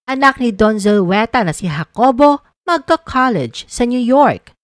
Anak ni Don Zulueta na si Jacobo magka-college sa New York.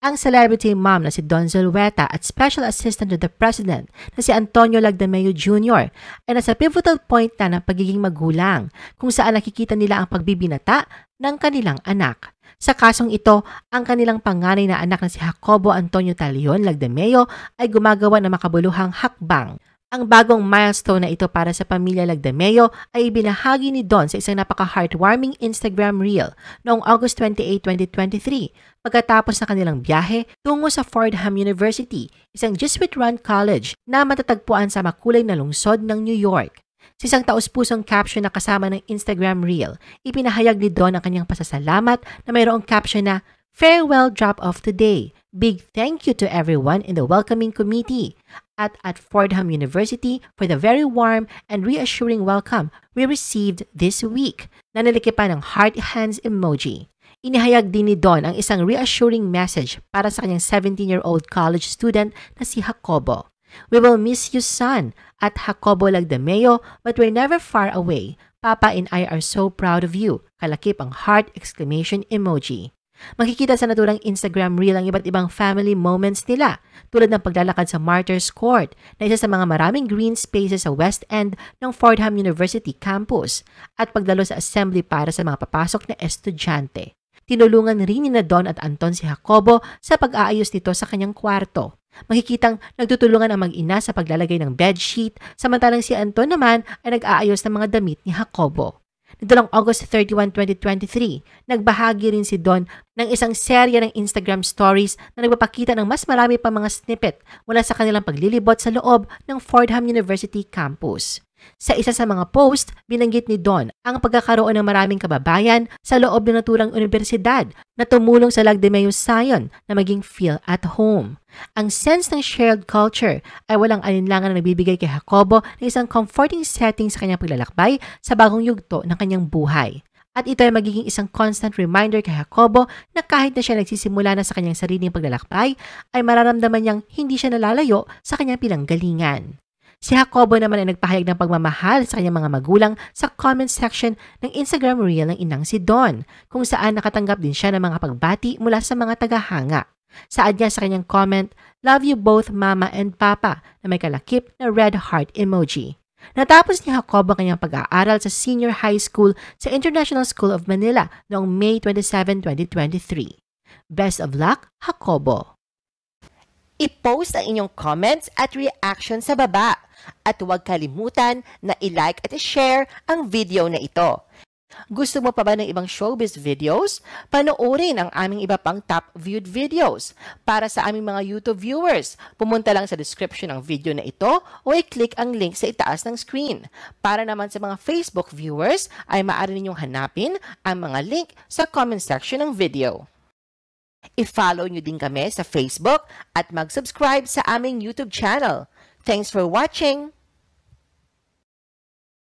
Ang celebrity mom na si Don Zulueta at special assistant to the president na si Antonio Lagdameo Jr. ay nasa pivotal point na ng pagiging magulang kung saan nakikita nila ang pagbibinata ng kanilang anak. Sa kasong ito, ang kanilang panganay na anak na si Jacobo Antonio Talion Lagdameo ay gumagawa ng makabuluhang hakbang. Ang bagong milestone na ito para sa pamilya Lagdameo ay ibinahagi ni Don sa isang napaka-heartwarming Instagram reel noong August 28, 2023 pagkatapos ng kanilang biyahe tungo sa Fordham University, isang Jesuit-run college na matatagpuan sa makulay na lungsod ng New York. Sa isang taus-pusong caption na kasama ng Instagram reel, ipinahayag ni Don ang kanyang pasasalamat na mayroong caption na "Farewell drop-off today. Big thank you to everyone in the welcoming committee at Fordham University for the very warm and reassuring welcome we received this week." Nanalikipan ng heart hands emoji. Inihayag din ni Don ang isang reassuring message para sa kanyang 17-year-old college student na si Jacobo. "We will miss you, son, at Jacobo Lagdameo, but we're never far away. Papa and I are so proud of you." Kalakip ang heart exclamation emoji. Makikita sa naturang Instagram reel ang iba't ibang family moments nila, tulad ng paglalakad sa Martyrs Court na isa sa mga maraming green spaces sa West End ng Fordham University campus at pagdalo sa assembly para sa mga papasok na estudyante. Tinulungan rin ni Don at Anton si Jacobo sa pag-aayos nito sa kanyang kwarto. Makikitang nagtutulungan ang mag-ina sa paglalagay ng bedsheet, samantalang si Anton naman ay nag-aayos ng mga damit ni Jacobo. Nito lang August 31, 2023, nagbahagi rin si Don ng isang serya ng Instagram stories na nagpapakita ng mas marami pa mga snippet mula sa kanilang paglilibot sa loob ng Fordham University campus. Sa isa sa mga post, binanggit ni Don ang pagkakaroon ng maraming kababayan sa loob ng naturang universidad na tumulong sa Lagdameo Zion na maging feel at home. Ang sense ng shared culture ay walang alinlangan na nagbibigay kay Jacobo ng isang comforting setting sa kanyang paglalakbay sa bagong yugto ng kanyang buhay. At ito ay magiging isang constant reminder kay Jacobo na kahit na siya nagsisimula na sa kanyang sariling paglalakbay, ay mararamdaman niyang hindi siya nalalayo sa kanyang pinanggalingan. Si Jacobo naman ay nagpahayag ng pagmamahal sa kanyang mga magulang sa comment section ng Instagram reel ng inang si Don, kung saan nakatanggap din siya ng mga pagbati mula sa mga tagahanga. Saad niya sa kanyang comment, "Love you both mama and papa," na may kalakip na red heart emoji. Natapos ni Jacobo ang kanyang pag-aaral sa senior high school sa International School of Manila noong May 27, 2023. Best of luck, Jacobo! I-post ang inyong comments at reaction sa baba. At huwag kalimutan na i-like at i-share ang video na ito. Gusto mo pa ba ng ibang showbiz videos? Panoorin ang aming iba pang top viewed videos. Para sa aming mga YouTube viewers, pumunta lang sa description ng video na ito o i-click ang link sa itaas ng screen. Para naman sa mga Facebook viewers, ay maaari ninyong hanapin ang mga link sa comment section ng video. I-follow nyo din kami sa Facebook at mag-subscribe sa aming YouTube channel. Thanks for watching!